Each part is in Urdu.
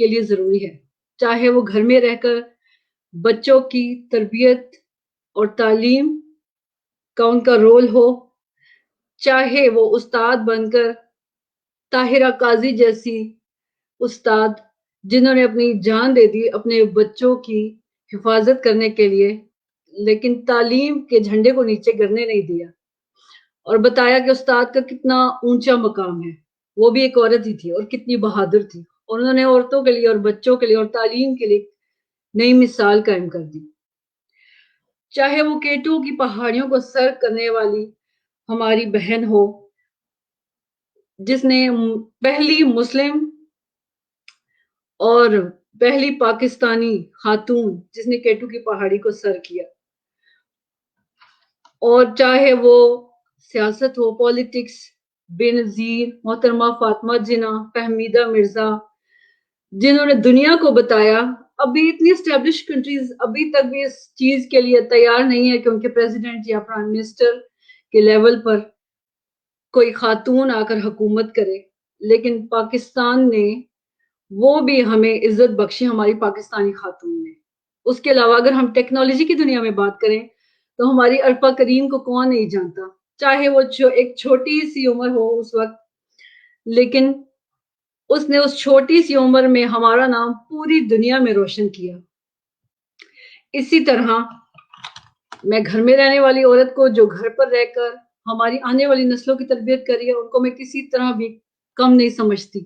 کے لیے ضروری ہے، چاہے وہ گھر میں رہ کر بچوں کی تربیت اور تعلیم کا ان کا رول ہو، چاہے وہ استاد بن کر طاہرہ قاضی جیسی استاد جنہوں نے اپنی جان دے دی اپنے بچوں کی حفاظت کرنے کے لیے، لیکن تعلیم کے جھنڈے کو نیچے گرنے نہیں دیا اور بتایا کہ استاد کا کتنا اونچا مقام ہے۔ وہ بھی ایک عورت ہی تھی اور کتنی بہادر تھی، اور انہوں نے عورتوں کے لیے اور بچوں کے لیے اور تعلیم کے لیے نئی مثال قائم کر دی۔ چاہے وہ کیٹو کی پہاڑیوں کو سر کرنے والی ہماری بہن ہو، جس نے پہلی مسلم اور پہلی پاکستانی خاتون جس نے کیٹو کی پہاڑی کو سر کیا، اور چاہے وہ سیاست ہو، پالیٹکس، بے نظیر محترمہ فاطمہ جناح، فہمیدہ مرزا، جنہوں نے دنیا کو بتایا، ابھی اتنی اسٹیبلش کنٹریز ابھی تک بھی اس چیز کے لیے تیار نہیں ہے کہ ان کے پریزیڈنٹ یا پرائم منسٹر کے لیول پر کوئی خاتون آ کر حکومت کرے، لیکن پاکستان نے وہ بھی ہمیں عزت بخشی، ہماری پاکستانی خاتون نے۔ اس کے علاوہ اگر ہم ٹیکنالوجی کی دنیا میں بات کریں تو ہماری عرفہ کریم کو کون نہیں جانتا، چاہے وہ ایک چھوٹی سی عمر ہو اس وقت، لیکن اس نے اس چھوٹی سی عمر میں ہمارا نام پوری دنیا میں روشن کیا۔ اسی طرح میں گھر میں رہنے والی عورت کو جو گھر پر رہ کر ہماری آنے والی نسلوں کی تربیت کری ہے، ان کو میں کسی طرح بھی کم نہیں سمجھتی،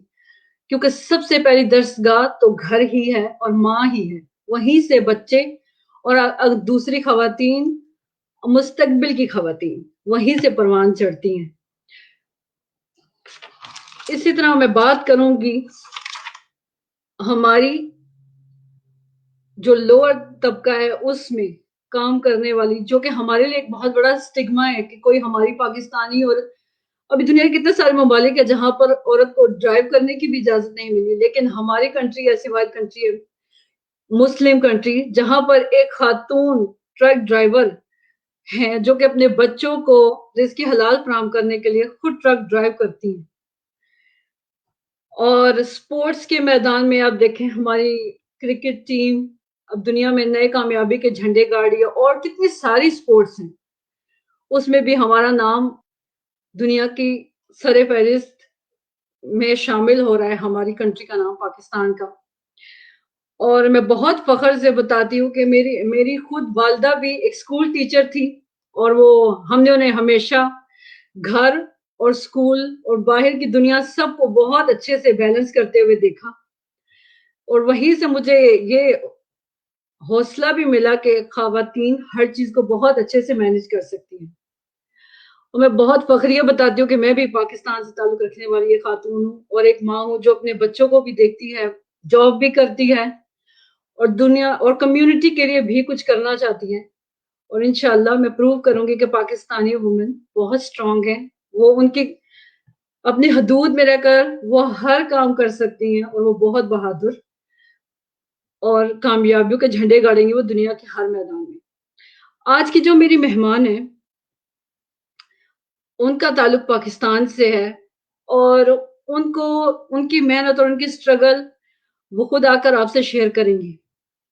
کیونکہ سب سے پہلی درسگاہ تو گھر ہی ہے اور ماں ہی ہے، وہیں سے بچے اور دوسری خواتین، مستقبل کی خواتین وہیں سے پروان چڑھتی ہیں۔ اسی طرح میں بات کروں گی ہماری جو لوور طبقہ ہے اس میں کام کرنے والی، جو کہ ہمارے لیے ایک بہت بڑا سٹگما ہے کہ کوئی ہماری پاکستانی عورت، ابھی دنیا کے کتنے سارے ممالک ہے جہاں پر عورت کو ڈرائیو کرنے کی بھی اجازت نہیں ملی، لیکن ہماری کنٹری ایسی واحد کنٹری ہے، مسلم کنٹری، جہاں پر ایک خاتون ٹرک ڈرائیور ہیں جو کہ اپنے بچوں کو رزق حلال فراہم کرنے کے لیے خود ٹرک ڈرائیو کرتی ہیں۔ اور سپورٹس کے میدان میں آپ دیکھیں ہماری کرکٹ ٹیم اب دنیا میں نئے کامیابی کے جھنڈے گاڑ رہی ہے، اور کتنی ساری سپورٹس ہیں، اس میں بھی ہمارا نام دنیا کی سر فہرست میں شامل ہو رہا ہے، ہماری کنٹری کا نام پاکستان کا۔ اور میں بہت فخر سے بتاتی ہوں کہ میری خود والدہ بھی ایک اسکول ٹیچر تھی، اور ہم نے انہیں ہمیشہ گھر اور اسکول اور باہر کی دنیا سب کو بہت اچھے سے بیلنس کرتے ہوئے دیکھا، اور وہیں سے مجھے یہ حوصلہ بھی ملا کہ خواتین ہر چیز کو بہت اچھے سے مینج کر سکتی ہیں۔ اور میں بہت فخریہ بتاتی ہوں کہ میں بھی پاکستان سے تعلق رکھنے والی ایک خاتون ہوں اور ایک ماں ہوں جو اپنے بچوں کو بھی دیکھتی ہے، جاب بھی کرتی ہے، اور دنیا اور کمیونٹی کے لیے بھی کچھ کرنا چاہتی ہیں، اور انشاءاللہ میں پروو کروں گی کہ پاکستانی وومن بہت اسٹرانگ ہیں، وہ ان کی اپنی حدود میں رہ کر وہ ہر کام کر سکتی ہیں، اور وہ بہت بہادر اور کامیابیوں کے جھنڈے گاڑیں گی وہ دنیا کے ہر میدان میں۔ آج کی جو میری مہمان ہیں ان کا تعلق پاکستان سے ہے، اور ان کی محنت اور ان کی سٹرگل وہ خود آ کر آپ سے شیئر کریں گی،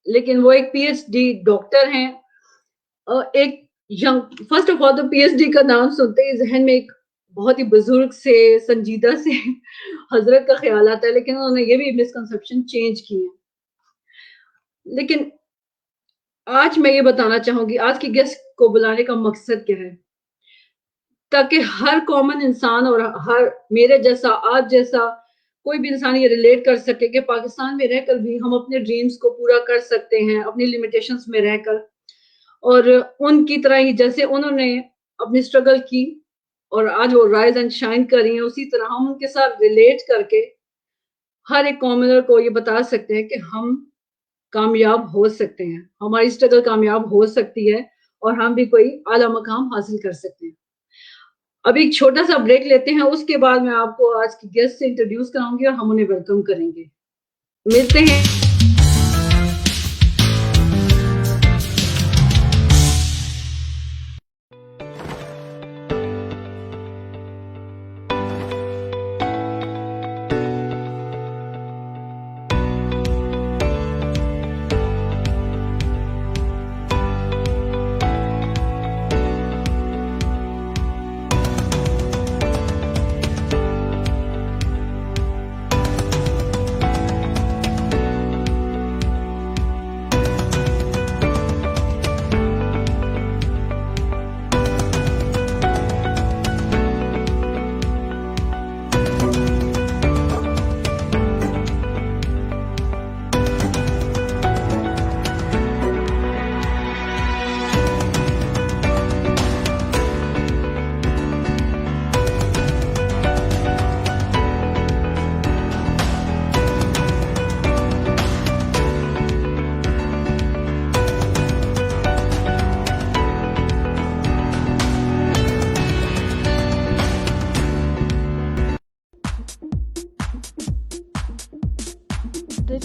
لیکن وہ ایک پی ایچ ڈی ڈاکٹر ہیں، ایک فرسٹ آف آل تو پی ایچ ڈی کا نام سنتے ہی ذہن میں ایک بہت ہی بزرگ سے سنجیدہ سے حضرت کا خیال آتا ہے، لیکن انہوں نے یہ بھی مسکنسپشن چینج کی ہے۔ لیکن آج میں یہ بتانا چاہوں گی آج کی گیسٹ کو بلانے کا مقصد کیا ہے، تاکہ ہر کامن انسان اور ہر میرے جیسا آج جیسا کوئی بھی انسان یہ ریلیٹ کر سکے کہ پاکستان میں رہ کر بھی ہم اپنے ڈریمز کو پورا کر سکتے ہیں اپنی لیمیٹیشنز میں رہ کر، اور ان کی طرح ہی جیسے انہوں نے اپنی سٹرگل کی اور آج وہ رائز اینڈ شائن کر رہی ہیں، اسی طرح ہم ان کے ساتھ ریلیٹ کر کے ہر ایک کامنر کو یہ بتا سکتے ہیں کہ ہم کامیاب ہو سکتے ہیں، ہماری سٹرگل کامیاب ہو سکتی ہے، اور ہم بھی کوئی اعلیٰ مقام حاصل کر سکتے ہیں۔ اب ایک چھوٹا سا بریک لیتے ہیں، اس کے بعد میں آپ کو آج کی گیسٹ سے انٹروڈیوس کراؤں گی اور ہم انہیں ویلکم کریں گے۔ ملتے ہیں۔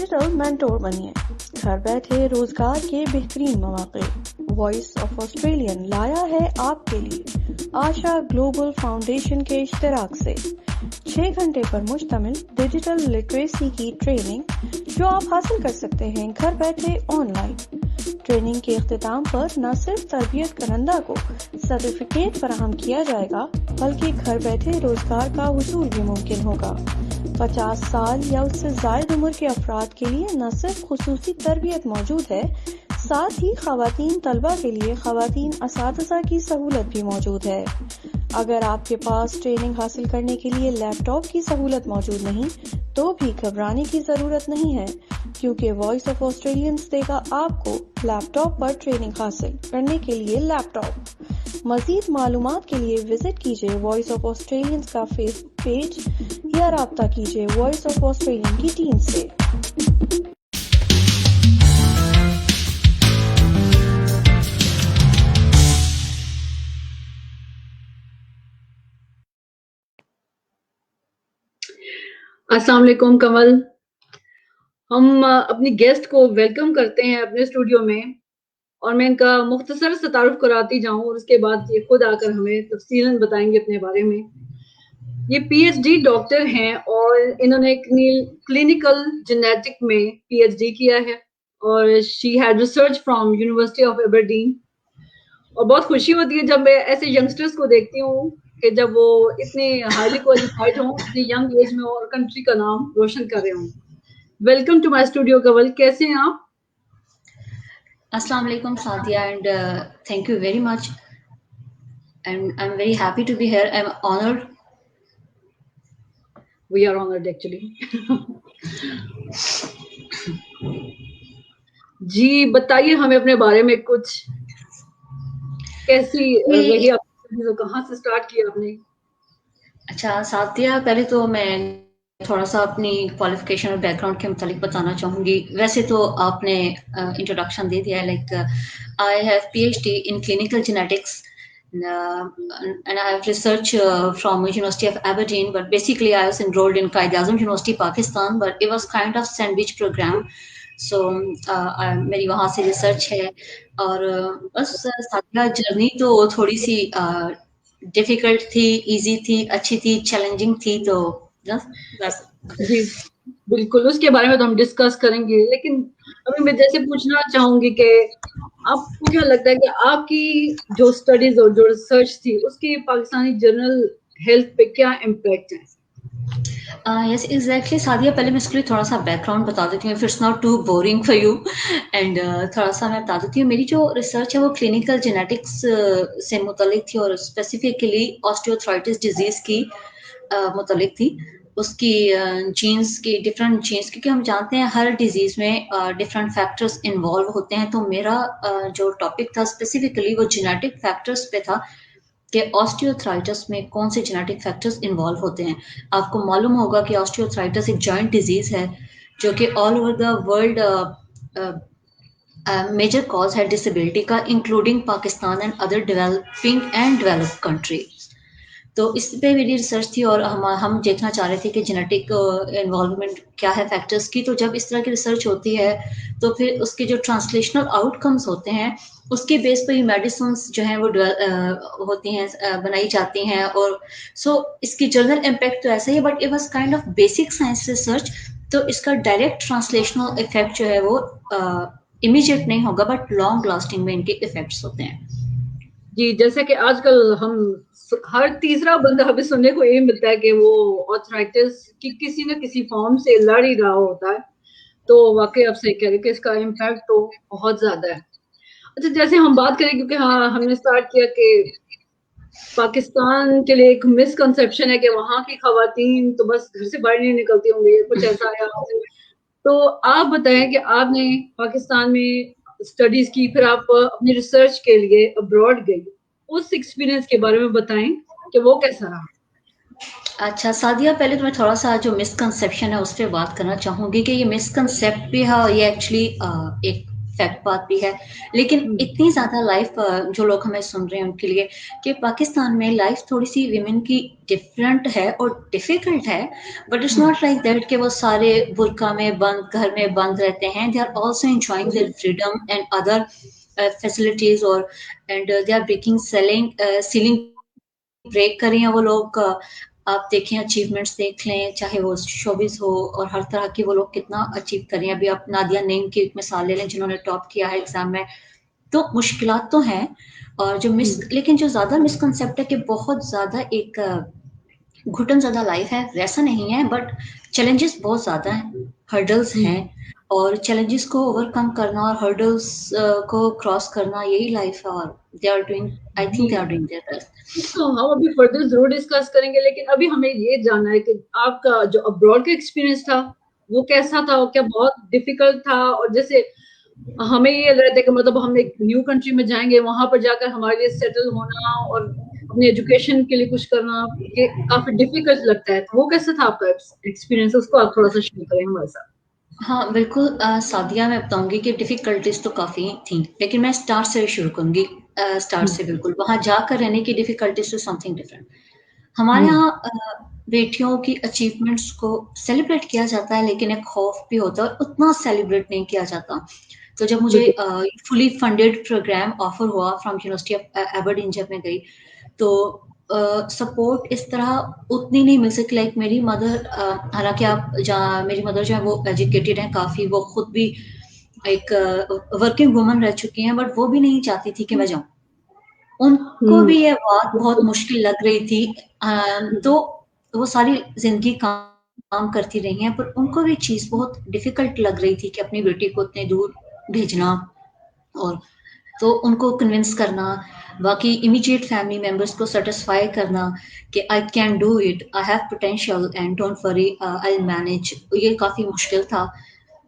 ڈیجیٹل مینٹور بنیے. گھر بیٹھے روزگار کے بہترین مواقع. وائس آف آسٹریلین لایا ہے آپ کے لیے آشا گلوبل فاؤنڈیشن کے اشتراک سے 6 گھنٹے پر مشتمل ڈیجیٹل لٹریسی کی ٹریننگ جو آپ حاصل کر سکتے ہیں گھر بیٹھے آن لائن. ٹریننگ کے اختتام پر نہ صرف تربیت کنندہ کو سرٹیفکیٹ فراہم کیا جائے گا بلکہ گھر بیٹھے روزگار کا حصول بھی ممکن ہوگا. 50 سال یا اس سے زائد عمر کے افراد کے لیے نہ صرف خصوصی تربیت موجود ہے، ساتھ ہی خواتین طلبہ کے لیے خواتین اساتذہ کی سہولت بھی موجود ہے. اگر آپ کے پاس ٹریننگ حاصل کرنے کے لیے لیپ ٹاپ کی سہولت موجود نہیں تو بھی گھبرانے کی ضرورت نہیں ہے، کیونکہ وائس آف آسٹریلینز دے گا آپ کو لیپ ٹاپ پر ٹریننگ حاصل کرنے کے لیے لیپ ٹاپ. مزید معلومات کے لیے وزٹ کیجیے وائس آف آسٹریلینز کا فیس بک پیج یا رابطہ کیجیے وائس آف آسٹریلین کی ٹیم سے. السلام علیکم کمل. ہم اپنی گیسٹ کو ویلکم کرتے ہیں اپنے اسٹوڈیو میں، اور میں ان کا مختصر سے تعارف کراتی جاؤں اور اس کے بعد یہ خود آ کر ہمیں تفصیلاً بتائیں گے اپنے بارے میں. یہ پی ایچ ڈی ڈاکٹر ہیں اور انہوں نے کلینکل جینیٹک میں پی ایچ ڈی کیا ہے اور she had research from university of Aberdeen. اور بہت خوشی ہوتی ہے جب میں ایسے ینگسٹرز کو دیکھتی ہوں کہ جب وہ اتنے ہائیلی کوالیفائڈ ہوں، اتنی ینگ ایج میں اور کنٹری کا نام روشن کر رہے ہوں. Welcome to my studio cool. کیسے ہیں آپ؟ السلام علیکم Sadia and thank you very much and I am very happy to be here. I am honoured. We are honoured actually. جی بتائیے ہمیں اپنے بارے میں کچھ، کیسی رہی آپ کی، کہاں سے سٹارٹ کیا آپ نے؟ اچھا سعدیہ، پہلے تو میں تھوڑا سا اپنی کوالیفیکیشن اور بیک گراؤنڈ کے متعلق بتانا چاہوں گی. ویسے تو آپ نے انٹروڈکشن دے دیا ہے. Like I have P H D in clinical genetics and I have research from University of Aberdeen, but basically I was enrolled in Quaid-e-Azam University Pakistan, but it was kind of sandwich program. So میری وہاں سے ریسرچ ہے. اور بس ساتھیہ جرنی تو تھوڑی سی ڈیفیکلٹ تھی، ایزی تھی، اچھی تھی، چیلنجنگ تھی. تو جی بالکل اس کے بارے میں تو ہم ڈسکس کریں گے، لیکن ابھی میں جیسے پوچھنا چاہوں گی کہ آپ کو کیا لگتا ہے کہ آپ کی جو اسٹڈیز اور جو ریسرچ تھی اس کی پاکستانی جنرل ہیلتھ پہ کیا امپیکٹ ہے؟ یس ایگزیکٹلی سعدیہ، پہلے میں اس کے لیے تھوڑا سا بیک گراؤنڈ بتا دیتی ہوں if it's not too boring for you. And تھوڑا سا میں بتا دیتی ہوں، میری جو ریسرچ ہے وہ کلینکل جینیٹکس سے متعلق تھی اور اسپیسیفکلی آسٹیوتھرائٹس ڈیزیز کی متعلق تھی. اس کی جینس کی ڈفرینٹ جینس، کیونکہ ہم جانتے ہیں ہر ڈیزیز میں ڈفرینٹ فیکٹرز انوالو ہوتے ہیں. تو میرا جو ٹاپک تھا اسپیسیفکلی وہ جینیٹک فیکٹرز پہ تھا کہ آسٹیوتھرائٹس میں کون سے جینیٹک فیکٹرز انوالو ہوتے ہیں. آپ کو معلوم ہوگا کہ آسٹیوتھرائٹس ایک جوائنٹ ڈیزیز ہے جو کہ all over the world major cause ہے ڈسیبلٹی کا، including Pakistan and other developing and developed countries. تو اس پہ میری ریسرچ تھی اور ہم دیکھنا چاہ رہے تھے کہ جینیٹک انوالومنٹ کیا ہے فیکٹرز کی. تو جب اس طرح کی ریسرچ ہوتی ہے تو پھر اس کے جو ٹرانسلیشنل آؤٹ کمز ہوتے ہیں اس کے بیس پہ میڈیسنس جو ہیں وہ ہوتی ہیں، بنائی جاتی ہیں. اور سو اس کی جنرل امپیکٹ تو ایسا ہی ہے، but it was kind of basic science research. تو اس کا ڈائریکٹ ٹرانسلیشنل افیکٹ جو ہے وہ امیجیٹ نہیں ہوگا، بٹ لانگ لاسٹنگ میں ان کے افیکٹس ہوتے ہیں. جی جیسا کہ آج کل ہم ہر تیسرا بندہ ہمیں سننے کو یہ ملتا ہے کہ وہ آرتھرائٹس کی کسی نہ کسی فارم سے لڑ ہی رہا ہوتا ہے. تو واقعی آپ صحیح کہہ رہے کہ اس کا امپیکٹ تو بہت زیادہ ہے. اچھا جیسے ہم بات کریں، کیونکہ ہاں ہم نے اسٹارٹ کیا کہ پاکستان کے لیے ایک مسکنسیپشن ہے کہ وہاں کی خواتین تو بس گھر سے باہر نہیں نکلتی ہوں گی، کچھ ایسا ہے. تو آپ بتائیں کہ آپ نے پاکستان میں اسٹڈیز کی، پھر آپ اپنی ریسرچ کے لیے ابراڈ گئی، اس ایکسپیرینس کے بارے میں بتائیں کہ وہ کیسا رہا. اچھا سعدیہ، پہلے تو میں تھوڑا سا جو مسکنسیپشن ہے اس پہ بات کرنا چاہوں گی کہ یہ مسکنسیپٹ بھی ہے، یہ ایکچولی ایک فیکٹ بات بھی ہے. لیکن اتنی زیادہ لائف جو لوگ ہمیں سن رہے ہیں ان کے لیے کہ پاکستان میں لائف تھوڑی سی ویمن کی ڈفرینٹ ہے اور ڈیفیکلٹ ہے, but it's not like that کہ وہ سارے برقع میں بند, گھر میں بند رہتے ہیں. They are also enjoying their freedom and other facilities, اور and they are breaking ceiling break کر رہی ہیں وہ لوگ. آپ دیکھیں اچیومنٹس دیکھ لیں, چاہے وہ شوبز ہو, اور ہر طرح کی وہ لوگ کتنا اچیو کر رہی ہیں. ابھی آپ نادیہ نعیم کی مثال لے لیں جنہوں نے ٹاپ کیا ہے ایگزام میں. تو مشکلات تو ہیں, اور جو لیکن جو زیادہ مسکنسیپٹ ہے کہ بہت زیادہ ایک گھٹن زیادہ لائف ہے, ویسا نہیں ہے, بٹ چیلنجز بہت زیادہ ہیں, ہرڈلز ہیں, اور چیلنجز کو اوور کم کرنا اور ہرڈلز کو کراس کرنا یہی لائف ہے. اور they are doing, I think they are doing their best. تو ہم ابھی فردر ضرور ڈسکس کریں گے, لیکن ابھی ہمیں یہ جاننا ہے کہ آپ کا جو ابراڈ کا ایکسپیرینس تھا وہ کیسا تھا, کیا بہت ڈیفیکلٹ تھا؟ اور جیسے ہمیں یہ رہتا ہے کہ مطلب ہم ایک نیو کنٹری میں جائیں گے, وہاں پر جا کر ہمارے لیے سیٹل ہونا اور اپنی ایجوکیشن کے لیے کچھ کرنا یہ کافی ڈیفیکلٹ لگتا ہے. تو وہ کیسا تھا آپ کا ایکسپیرینس, اس کو آپ تھوڑا سا شیئر کریں ہمارے ساتھ. ہاں بالکل سعدیہ, میں بتاؤں گی کہ ڈیفیکلٹیز تو کافی تھیں, لیکن میں اسٹارٹ سے شروع کروں گی. اسٹارٹ سے بالکل وہاں جا کر رہنے کی ڈیفیکلٹیز تو سم تھنگ ڈفرینٹ. ہمارے یہاں بیٹیوں کی اچیومنٹس کو سیلیبریٹ کیا جاتا ہے, لیکن ایک خوف بھی ہوتا ہے, اور اتنا سیلیبریٹ نہیں کیا جاتا. تو جب مجھے فلی فنڈیڈ پروگرام آفر ہوا فرام یونیورسٹی آف ایبرڈین, جب میں گئی تو سپورٹ اس طرح اتنی نہیں مل سکی. لائک میری مدر, حالانکہ آپ میری مدر جو ہے وہ ایجوکیٹڈ ہیں کافی, وہ خود بھی ایک ورکنگ وومن رہ چکی ہیں, بٹ وہ بھی نہیں چاہتی تھی کہ میں جاؤں. ان کو بھی یہ بات بہت مشکل لگ رہی تھی. تو وہ ساری زندگی کام کرتی رہی ہیں, پر ان کو بھی چیز بہت ڈیفیکلٹ لگ رہی تھی کہ اپنی بیٹی کو اتنے دور بھیجنا, اور تو ان کو کنونس کرنا, باقی امیڈیٹ فیملی ممبرس کو سیٹسفائی کرنا کہ I can do it, I have potential and don't worry, I manage. یہ کافی مشکل تھا.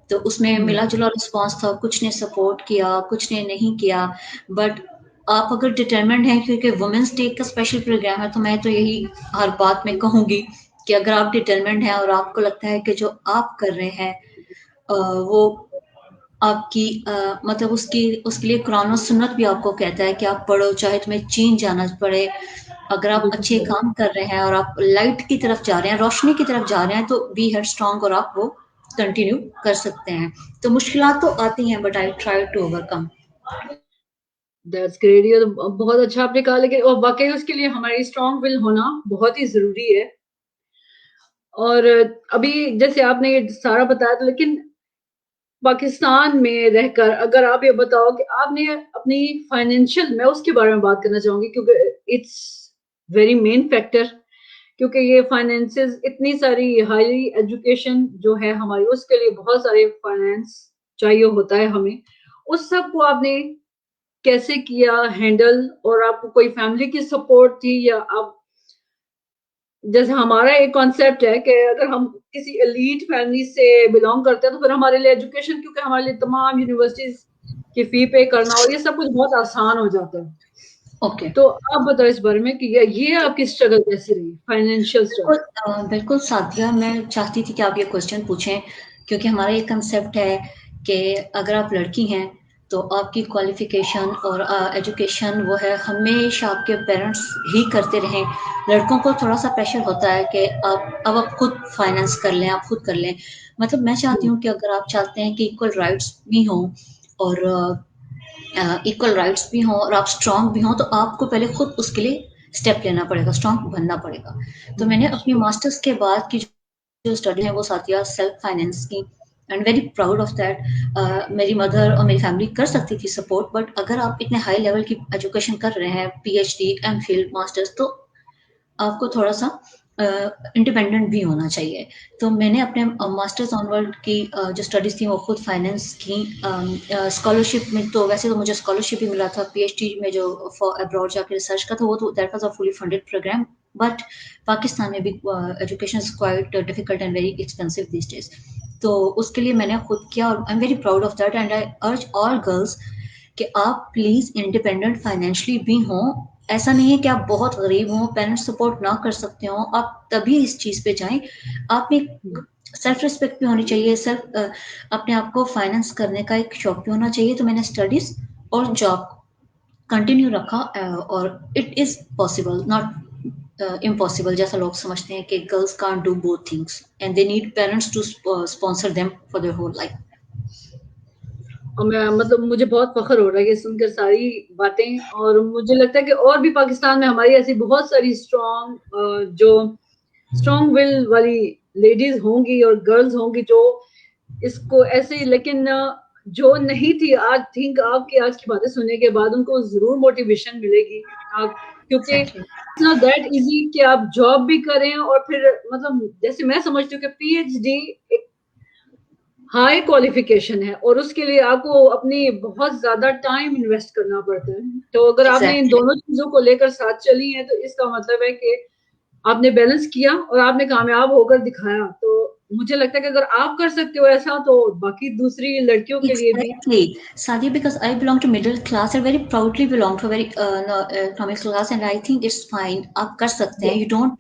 تو اس میں ملا جلا رسپانس تھا, کچھ نے سپورٹ کیا, کچھ نے نہیں کیا. بٹ آپ اگر ڈٹرمنڈ ہیں, کیونکہ وومنس ڈے کا اسپیشل پروگرام ہے, تو میں تو یہی ہر بات میں کہوں گی کہ اگر آپ ڈٹرمنڈ ہیں اور آپ کو لگتا ہے کہ جو آپ کر رہے ہیں وہ آپ کی مطلب اس کے لیے قرآن و سنت بھی آپ کو کہتا ہے کہ آپ پڑھو, چاہے تمہیں چین جانا پڑے. اگر آپ اچھے کام کر رہے ہیں اور آپ لائٹ کی طرف جا رہے ہیں, روشنی کی طرف جا رہے ہیں, تو بی ہیڈ اسٹرانگ, اور آپ وہ کنٹینیو کر سکتے ہیں. تو مشکلات تو آتی ہیں, but I try to overcome. That's great. یہ بہت اچھا آپ نے کہا, لیکن واقعی اس کے لیے ہماری اسٹرانگ ول ہونا بہت ہی ضروری ہے. اور ابھی جیسے آپ نے یہ سارا بتایا تھا, لیکن پاکستان میں رہ کر اگر آپ یہ بتاؤ کہ آپ نے اپنی فائنینشیل, میں اس کے بارے میں بات کرنا چاہوں گی کیونکہ اٹس ویری مین فیکٹر, کیونکہ یہ فائنینسز اتنی ساری ہائی ایجوکیشن جو ہے ہماری, اس کے لیے بہت سارے فائنینس چاہیے ہوتا ہے ہمیں. اس سب کو آپ نے کیسے کیا ہینڈل, اور آپ کو کوئی فیملی کی سپورٹ تھی, یا آپ جیسے ہمارا ایک کانسیپٹ ہے کہ اگر ہم کسی ایلیٹ فیملی سے بلانگ کرتے ہیں تو پھر ہمارے لیے ایجوکیشن, کیونکہ ہمارے لیے تمام یونیورسٹیز کی فی پے کرنا اور یہ سب کچھ بہت آسان ہو جاتا ہے. اوکے, تو آپ بتاؤ اس بارے میں کہ یہ آپ کی اسٹرگل کیسی رہی, فائنینشیل اسٹرگل. بالکل سعدیہ, میں چاہتی تھی کہ آپ یہ کوشچن پوچھیں, کیونکہ ہمارا یہ کنسیپٹ ہے کہ اگر آپ لڑکی ہیں تو آپ کی کوالیفیکیشن اور ایجوکیشن وہ ہے ہمیشہ آپ کے پیرنٹس ہی کرتے رہیں. لڑکوں کو تھوڑا سا پریشر ہوتا ہے کہ آپ خود فائنینس کر لیں, آپ خود کر لیں. مطلب میں چاہتی ہوں کہ اگر آپ چاہتے ہیں کہ ایکول رائٹس بھی ہوں اور ایکول رائٹس بھی ہوں اور آپ اسٹرانگ بھی ہوں, تو آپ کو پہلے خود اس کے لیے اسٹیپ لینا پڑے گا, اسٹرانگ بننا پڑے گا. تو میں نے اپنی ماسٹرس کے بعد کی جو اسٹڈی ہے وہ ساتھیہ سیلف فائنینس کی, and very proud of that. میری مدر اور میری فیملی کر سکتی تھی سپورٹ, بٹ اگر آپ اتنے ہائی لیول کی ایجوکیشن کر رہے ہیں, P H D, M Phil, masters, تو آپ کو تھوڑا سا انڈیپینڈنٹ بھی ہونا چاہیے. تو میں نے اپنے ماسٹرز آن ورلڈ کی جو اسٹڈیز تھیں وہ خود فائنینس کی. اسکالرشپ میں تو ویسے تو مجھے اسکالرشپ ہی ملا تھا, پی ایچ ڈی میں جو ابراڈ جا کے ریسرچ کا تھا وہ تو that was a fully funded program, but Pakistan میں بھی education is quite difficult and very expensive these days. تو اس کے لیے میں نے خود کیا, اور I am very proud of that, and I urge all girls کہ آپ پلیز انڈیپینڈنٹ فائنینشلی بھی ہوں, ایسا نہیں ہے کہ آپ بہت غریب ہوں, پیرنٹس سپورٹ نہ کر سکتے ہوں, آپ تبھی اس چیز پہ جائیں. آپ میں سیلف ریسپیکٹ بھی ہونی چاہیے, اپنے آپ کو فائنینس کرنے کا ایک شوق بھی ہونا چاہیے. تو میں نے اسٹڈیز اور جاب کنٹینیو رکھا, اور it is possible, not impossible جیسا لوگ سمجھتے ہیں کہ girls can't do both things and they need parents to sponsor them for their whole life. اور میں مطلب مجھے بہت فخر ہو رہا ہے یہ سن کر ساری باتیں, اور مجھے لگتا ہے کہ اور بھی پاکستان میں ہماری ایسی بہت ساری اسٹرانگ ول والی لیڈیز ہوں گی اور گرلز ہوں گی جو اس کو ایسے, لیکن جو نہیں تھی, آج تھنک آپ کی آج کی باتیں سننے کے بعد ان کو ضرور موٹیویشن ملے گی, کیونکہ اٹس ناٹ دیٹ ایزی کہ آپ جاب بھی کریں اور پھر مطلب جیسے میں سمجھتی ہوں کہ پی ایچ ڈی ایک ہائی کوالیفیکیشن ہے اور اس کے لیے آپ کو اپنی بہت زیادہ ٹائم انویسٹ کرنا پڑتا ہے. تو اگر آپ نے ان دونوں چیزوں کو لے کر ساتھ چلی ہیں تو اس کا مطلب ہے کہ آپ نے بیلنس کیا اور آپ نے کامیاب ہو کر دکھایا. تو مجھے لگتا ہے کہ اگر آپ کر سکتے ہو ایسا تو باقی دوسری لڑکیوں کے لیے بھی. Sadia, because I belong to middle class, I very proudly belong to a very economic class, and I think it's fine. آپ کر سکتے ہیں. You don't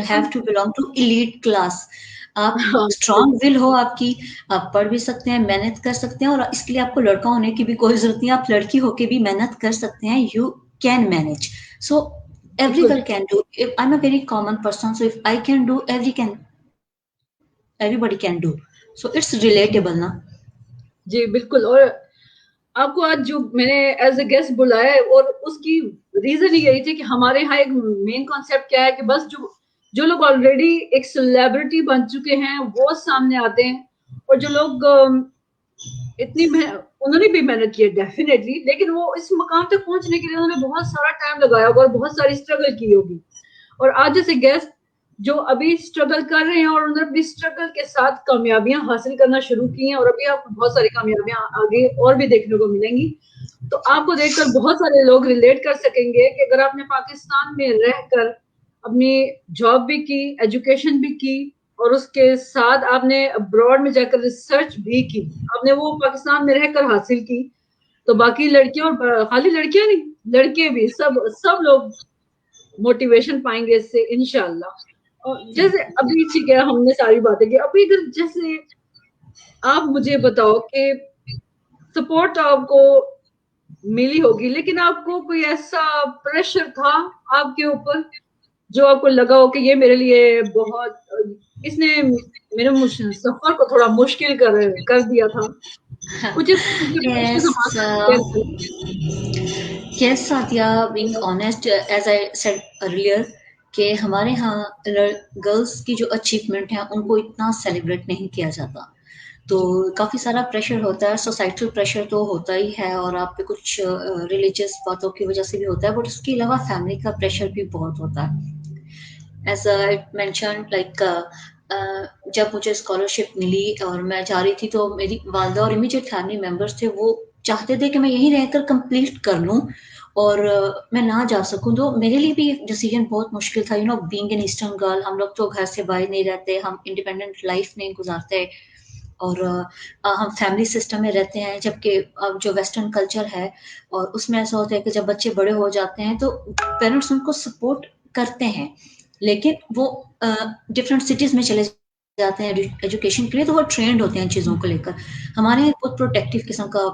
have to belong to elite class. آپ اسٹرانگ ول ہو آپ کی, آپ پڑھ بھی سکتے ہیں, محنت کر سکتے ہیں, اور اس کے لیے آپ کو لڑکا ہونے کی بھی کوئی ضرورت نہیں, آپ لڑکی ہو کے بھی محنت کر سکتے ہیں. You can manage. So every girl can do. I am a very common person, so if I can do, everybody can do. So it's relatable نا. جی بالکل. اور آپ کو آج جو میں نے ایز اے گیسٹ بلایا ہے اور اس کی ریزن یہی تھی کہ ہمارے یہاں ایک مین کانسیپٹ کیا ہے کہ بس جو لوگ آلریڈی ایک سیلیبریٹی بن چکے ہیں وہ سامنے آتے ہیں, اور جو لوگ انہوں نے بھی محنت کی ہے ڈیفینیٹلی, لیکن وہ اس مقام تک پہنچنے کے لیے انہوں نے بہت سارا ٹائم لگایا ہوگا اور بہت ساری اسٹرگل کی ہوگی. اور آج جیسے گیسٹ جو ابھی اسٹرگل کر رہے ہیں اور انہوں نے اپنی اسٹرگل کے ساتھ کامیابیاں حاصل کرنا شروع کی ہیں, اور ابھی آپ کو بہت ساری کامیابیاں آگے اور بھی دیکھنے کو ملیں گی. تو آپ کو دیکھ کر بہت سارے لوگ ریلیٹ کر سکیں گے کہ اگر آپ نے پاکستان میں رہ کر اپنی جاب بھی کی, ایجوکیشن بھی کی, اور اس کے ساتھ آپ نے ابراڈ میں جا کر ریسرچ بھی کی, آپ نے وہ پاکستان میں رہ کر حاصل کی, تو باقی لڑکیوں, اور خالی لڑکیاں نہیں لڑکے بھی, سب لوگ موٹیویشن پائیں گے اس سے انشاءاللہ. جیسے ابھی ٹھیک ہے ہم نے ساری باتیں کی, ابھی اگر جیسے آپ مجھے بتاؤ کہ سپورٹ آپ کو ملی ہوگی, لیکن آپ کو کوئی ایسا پریشر تھا آپ کے اوپر جو آپ کو لگا ہو کہ یہ میرے لیے بہت, اس نے میرے سفر کو تھوڑا مشکل کر دیا تھا کچھ Yes, Satya, being honest, as I said earlier, کہ ہمارے ہاں گرلس کی جو اچیومنٹ ہیں ان کو اتنا سیلیبریٹ نہیں کیا جاتا, تو کافی سارا پریشر ہوتا ہے. سوسائٹل پریشر تو ہوتا ہی ہے, اور آپ پہ کچھ ریلیجیس باتوں کی وجہ سے بھی ہوتا ہے, بٹ اس کے علاوہ فیملی کا پریشر بھی بہت ہوتا ہے. ایز آئی مینشنڈ, لائک جب مجھے اسکالرشپ ملی اور میں جا رہی تھی تو میری والدہ اور امیجیٹ فیملی ممبرس تھے, وہ چاہتے تھے کہ میں یہیں رہ کر کمپلیٹ کر لوں اور میں نہ جا سکوں. تو میرے لیے بھی ایک ڈیسیجن بہت مشکل تھا, بینگ این ایسٹرن گرل, ہم لوگ تو گھر سے باہر نہیں رہتے, ہم انڈیپینڈنٹ لائف نہیں گزارتے, اور ہم فیملی سسٹم میں رہتے ہیں, جبکہ اب جو ویسٹرن کلچر ہے اور اس میں ایسا ہوتا ہے کہ جب بچے بڑے ہو جاتے ہیں تو پیرنٹس ان کو سپورٹ کرتے ہیں, لیکن وہ ڈفرینٹ سٹیز میں چلے جاتے ہیں ایجوکیشن کے لیے, تو وہ ٹرینڈ ہوتے ہیں ان چیزوں کو لے کر. ہمارے یہاں بہت پروٹیکٹیو قسم کا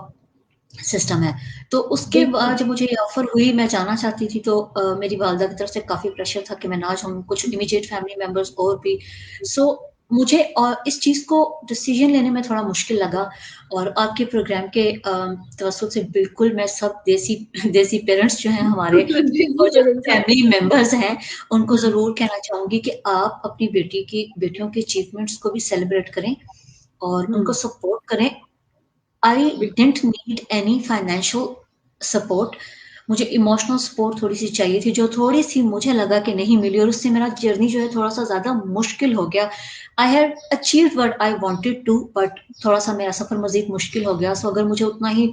سسٹم ہے. تو اس کے بعد جب مجھے یہ آفر ہوئی میں جانا چاہتی تھی, تو میری والدہ کی طرف سے کافی پریشر تھا کہ میں نہ جاؤں, کچھ امیجیٹ فیملی ممبرس اور بھی. سو مجھے اس چیز کو ڈیسیجن لینے میں تھوڑا مشکل لگا, اور آپ کے پروگرام کے توسط سے بالکل میں سب دیسی پیرنٹس جو ہیں ہمارے اور جو فیملی ممبرز ہیں ان کو ضرور کہنا چاہوں گی کہ آپ اپنی بیٹیوں کی اچیومنٹس کو بھی سیلیبریٹ کریں اور ان کو سپورٹ کریں. I didn't need any financial support. مجھے ایموشنل سپورٹ تھوڑی سی چاہیے تھی, جو تھوڑی سی مجھے لگا کہ نہیں ملی, اور اس سے میرا جرنی جو ہے تھوڑا سا زیادہ مشکل ہو گیا. I had achieved what I wanted to, but تھوڑا سا میرا سفر مزید مشکل ہو گیا. سو اگر مجھے اتنا ہی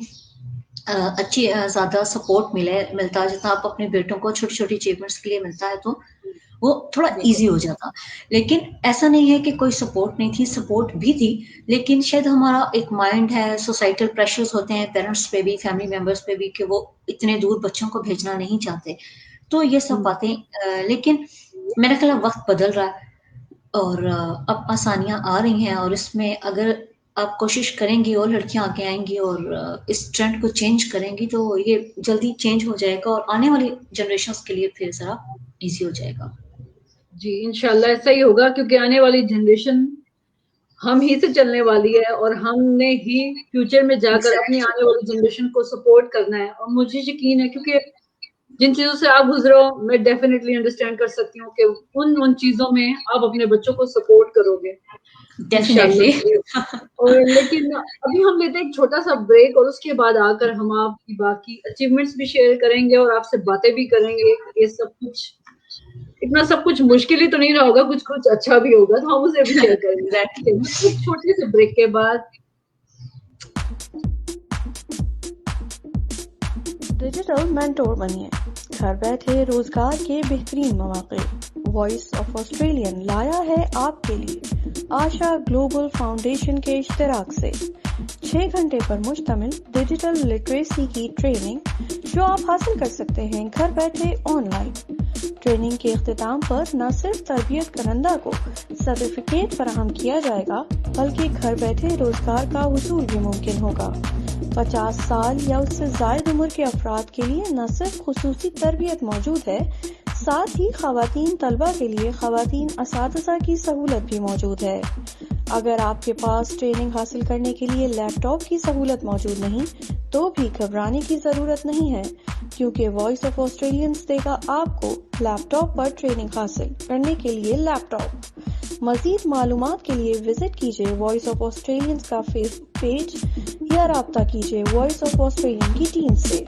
اچھی زیادہ سپورٹ ملتا جتنا آپ اپنے بیٹوں کو چھوٹی چھوٹی اچیومنٹس کے لیے ملتا ہے, تو وہ تھوڑا ایزی ہو جاتا. لیکن ایسا نہیں ہے کہ کوئی سپورٹ نہیں تھی, سپورٹ بھی تھی, لیکن شاید ہمارا ایک مائنڈ ہے, سوسائٹل پریشرز ہوتے ہیں پیرنٹس پہ بھی, فیملی ممبرس پہ بھی, کہ وہ اتنے دور بچوں کو بھیجنا نہیں چاہتے. تو یہ سب باتیں لیکن میرا خیال ہے وقت بدل رہا ہے اور اب آسانیاں آ رہی ہیں، اور اس میں اگر آپ کوشش کریں گی اور لڑکیاں آگے آئیں گی اور اس ٹرینڈ کو چینج کریں گی تو یہ جلدی چینج ہو جائے گا اور آنے والی جنریشنز کے لیے پھر ذرا ایزی ہو جائے گا. جی انشاءاللہ ایسا ہی ہوگا، کیونکہ آنے والی جنریشن ہم ہی سے چلنے والی ہے اور ہم نے ہی فیوچر میں جا کر اپنی آنے والی جنریشن کو سپورٹ کرنا ہے. اور مجھے یقین ہے کیونکہ جن چیزوں سے آپ گزرے ہو میں ڈیفینیٹلی انڈرسٹینڈ کر سکتی ہوں کہ ان چیزوں میں آپ اپنے بچوں کو سپورٹ کرو گے ڈیفینیٹلی. اور لیکن ابھی ہم لیتے ہیں ایک چھوٹا سا بریک اور اس کے بعد آ کر ہم آپ کی باقی اچیومنٹس بھی شیئر کریں گے اور آپ سے باتیں بھی کریں گے. یہ سب کچھ اتنا سب کچھ مشکل ہی تو نہیں رہا ہوگا، کچھ اچھا بھی ہوگا تو ہم اسے بھی شیئر کریں گے. ایک چھوٹے سے بریک کے بعد ڈیجیٹل مینٹور بنیے، گھر بیٹھے روزگار کے بہترین مواقع. وائس آف آسٹریلین لایا ہے آپ کے لیے آشا گلوبل فاؤنڈیشن کے اشتراک سے 6 گھنٹے پر مشتمل ڈیجیٹل لٹریسی کی ٹریننگ جو آپ حاصل کر سکتے ہیں گھر بیٹھے آن لائن. ٹریننگ کے اختتام پر نہ صرف تربیت کنندہ کو سرٹیفکیٹ فراہم کیا جائے گا بلکہ گھر بیٹھے روزگار کا حصول بھی ممکن ہوگا. 50 سال یا اس سے زائد عمر کے افراد کے لیے نہ صرف خصوصی تربیت موجود ہے، ساتھ ہی خواتین طلبہ کے لیے خواتین اساتذہ کی سہولت بھی موجود ہے. اگر آپ کے پاس ٹریننگ حاصل کرنے کے لیے لیپ ٹاپ کی سہولت موجود نہیں تو بھی گھبرانے کی ضرورت نہیں ہے، کیونکہ وائس آف آسٹریلینز دے گا آپ کو لیپ ٹاپ پر ٹریننگ حاصل کرنے کے لیے لیپ ٹاپ. مزید معلومات کے لیے وزٹ کیجیے وائس آف آسٹریلینز کا فیس بک پیج یا رابطہ کیجیے وائس آف آسٹریلین کی ٹیم سے.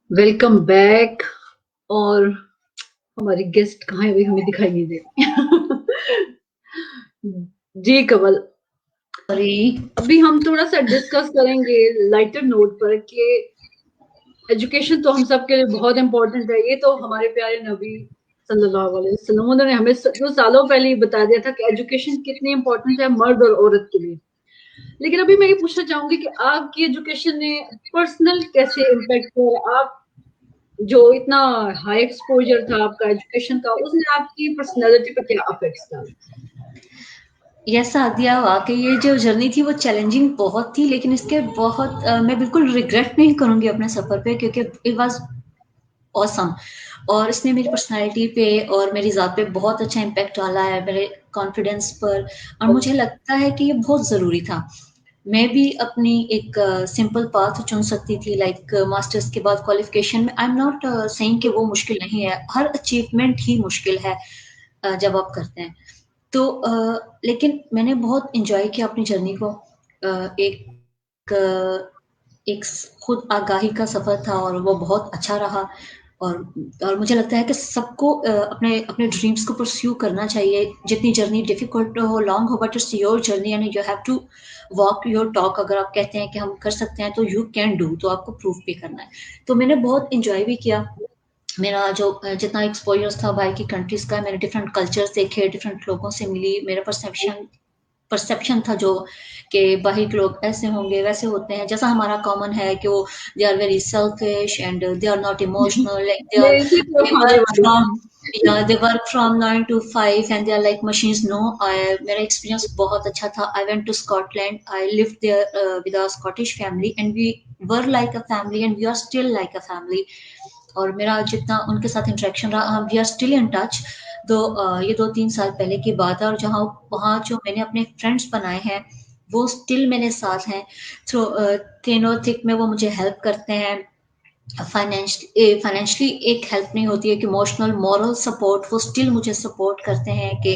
Welcome back. اور ہماری گیسٹ کہاں ہے؟ ابھی ہمیں دکھائی نہیں دے جی کمل، ابھی ہم تھوڑا سا ڈسکس کریں گے لائٹر نوٹ پر کہ ایجوکیشن تو ہم سب کے لیے بہت امپورٹنٹ ہے. یہ تو ہمارے پیارے نبی صلی اللہ علیہ وسلم انہوں نے ہمیں سالوں پہلے ہی بتا دیا تھا کہ ایجوکیشن کتنی امپورٹنٹ ہے مرد اور عورت کے لیے. لیکن ابھی میں یہ پوچھنا چاہوں گی کہ آپ کی ایجوکیشن نے پرسنل کیسے امپیکٹ کیا؟ آپ جو اتنا ہائی ایکسپوجر تھا آپ کا ایجوکیشن کا، اس نے آپ کی پرسنالٹی پہ کیا افیکٹس ڈالا؟ یس عادیہ، واقعی یہ جو جرنی تھی وہ چیلنجنگ بہت تھی، لیکن اس کے بہت میں بالکل ریگریٹ نہیں کروں گی اپنے سفر پہ، کیونکہ اٹ واز awesome. اور اس نے میری پرسنالٹی پہ اور میری ذات پہ بہت اچھا امپیکٹ ڈالا ہے، میرے کانفیڈینس پر، اور مجھے لگتا ہے کہ یہ بہت ضروری تھا. میں بھی اپنی ایک سمپل پاتھ چن سکتی تھی، لائک ماسٹرس کے بعد کوالیفیکیشن میں. آئی ایم ناٹ سیئنگ کہ وہ مشکل نہیں ہے، ہر اچیومنٹ ہی مشکل ہے جب آپ کرتے ہیں تو لیکن میں نے بہت انجوائے کیا اپنی جرنی کو. ایک خود آگاہی کا سفر تھا اور وہ بہت اچھا رہا. اور مجھے لگتا ہے کہ سب کو اپنے ڈریمس کو پرسیو کرنا چاہیے، جتنی جرنی ڈیفیکلٹ ہو، لانگ ہو، but it's your journey and you have to walk your talk. اگر آپ کہتے ہیں کہ ہم کر سکتے ہیں تو یو کین ڈو، تو آپ کو پروف بھی کرنا ہے. تو میں نے بہت انجوائے بھی کیا. میرا جو جتنا ایکسپوجر تھا باہر کی کنٹریز کا، میں نے ڈفرینٹ کلچرز دیکھے، ڈفرینٹ لوگوں سے ملی. میرا پرسیپشن تھا جو کہ باہر کے لوگ ایسے ہوں گے ویسے ہوتے ہیں، جیسا ہمارا کامن ہے کہ وہ they are very selfish and they are not emotional, they work from 9 to 5 and they are like machines. No, میرا ایکسپیرینس بہت اچھا تھا. I went to Scotland. I lived there with our Scottish family and we were like a family and we are still like a family. اور میرا جتنا ان کے ساتھ انٹریکشن رہا، we are still in touch. تو یہ 2-3 سال پہلے کی بات ہے، اور وہاں جو میں نے اپنے فرینڈس بنائے ہیں وہ اسٹل میرے ساتھ ہیں. تھرو تھن اور تھک میں وہ مجھے ہیلپ کرتے ہیں. فائنینشلی ایک ہیلپ نہیں ہوتی ہے کہ ایموشنل مورل سپورٹ، وہ اسٹل مجھے سپورٹ کرتے ہیں کہ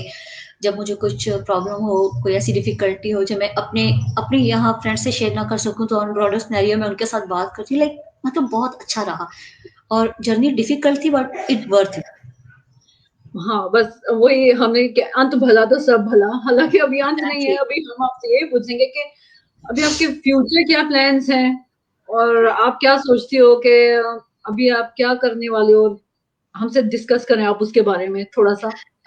جب مجھے کچھ پرابلم ہو، کوئی ایسی ڈیفیکلٹی ہو جو میں اپنے یہاں فرینڈ سے شیئر نہ کر سکوں تو آن براڈر سینیریو میں ان کے ساتھ بات کرتی ہوں. لائک مطلب بہت اچھا رہا. اور جرنی ڈیفیکلٹ تھی بٹ اٹ ورتھ اٹ. ہاں بس وہی ہم نے کہ انت بھلا تو سب بھلا، حالانکہ ابھی انت نہیں ہے. ابھی ہم آپ سے یہی پوچھیں گے کہ ابھی آپ کے فیوچر کیا پلانس ہیں اور آپ کیا سوچتی ہو کہ ابھی آپ کیا کرنے والے ہو. ہم سے ڈسکس کریں آپ اس کے بارے میں تھوڑا سا.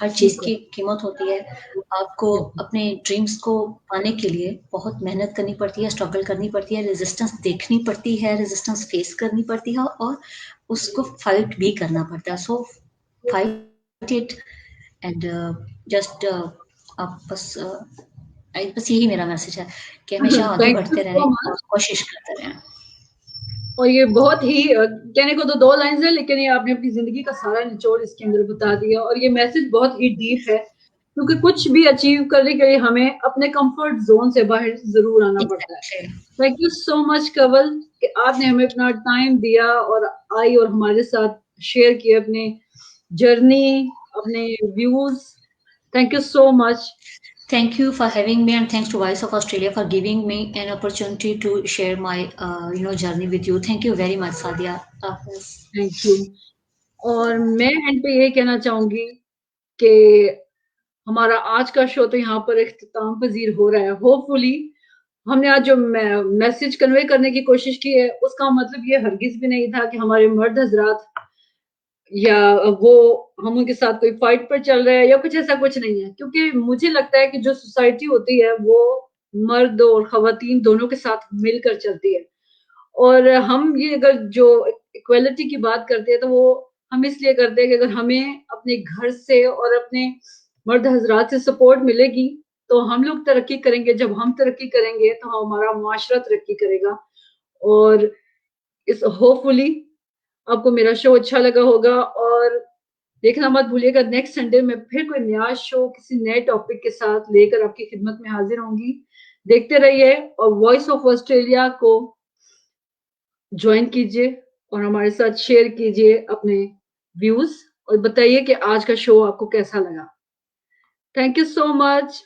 ہر چیز کی قیمت ہوتی ہے. آپ کو اپنے ڈریمز کو پانے کے لیے بہت محنت کرنی پڑتی ہے، اسٹرگل کرنی پڑتی ہے، ریزسٹنس دیکھنی پڑتی ہے، ریزسٹنس فیس کرنی پڑتی ہے اور اس کو فائٹ بھی کرنا پڑتا ہے. سو فائٹ اٹ اینڈ جسٹ آپ بس یہی میرا میسج ہے کہ ہمیشہ آگے بڑھتے رہیں اور کوشش کرتے رہیں. اور یہ بہت ہی کہنے کو تو 2 لائنز ہیں، لیکن یہ آپ نے اپنی زندگی کا سارا نچوڑ اس کے اندر بتا دیا. اور یہ میسج بہت ہی ڈیپ ہے، کیونکہ کچھ بھی اچیو کرنے کے لیے ہمیں اپنے کمفرٹ زون سے باہر ضرور آنا پڑتا ہے. تھینک یو سو مچ کنول کہ آپ نے ہمیں اپنا ٹائم دیا اور آئی اور ہمارے ساتھ شیئر کیے اپنے جرنی، اپنے views. Thank you so much. Thank you for having me, and thanks to Voice of Australia for giving me an opportunity to share my journey with you. Thank you very much, Sadia. Thank you. اور میں اینڈ پہ یہ کہنا چاہوں گی کہ ہمارا آج کا شو تو یہاں پر اختتام پذیر ہو رہا ہے. ہوپ فلی ہم نے آج جو میسج کنوے کرنے کی کوشش کی ہے اس کا مطلب یہ ہرگز بھی نہیں تھا کہ ہمارے مرد حضرات یا وہ ہم ان کے ساتھ کوئی فائٹ پر چل رہے ہیں یا کچھ ایسا کچھ نہیں ہے. کیونکہ مجھے لگتا ہے کہ جو سوسائٹی ہوتی ہے وہ مرد اور خواتین دونوں کے ساتھ مل کر چلتی ہے. اور ہم یہ اگر جو ایکویلٹی کی بات کرتے ہیں تو وہ ہم اس لیے کرتے ہیں کہ اگر ہمیں اپنے گھر سے اور اپنے مرد حضرات سے سپورٹ ملے گی تو ہم لوگ ترقی کریں گے. جب ہم ترقی کریں گے تو ہمارا معاشرہ ترقی کرے گا. اور اس ہوپ فلی آپ کو میرا شو اچھا لگا ہوگا. اور دیکھنا مت بھولیے گا نیکسٹ سنڈے میں پھر کوئی نیا شو کسی نئے ٹاپک کے ساتھ لے کر آپ کی خدمت میں حاضر ہوں گی. دیکھتے رہیے اور وائس آف آسٹریلیا کو جوائن کیجیے اور ہمارے ساتھ شیئر کیجیے اپنے ویوز اور بتائیے کہ آج کا شو آپ کو کیسا لگا. Thank you so much.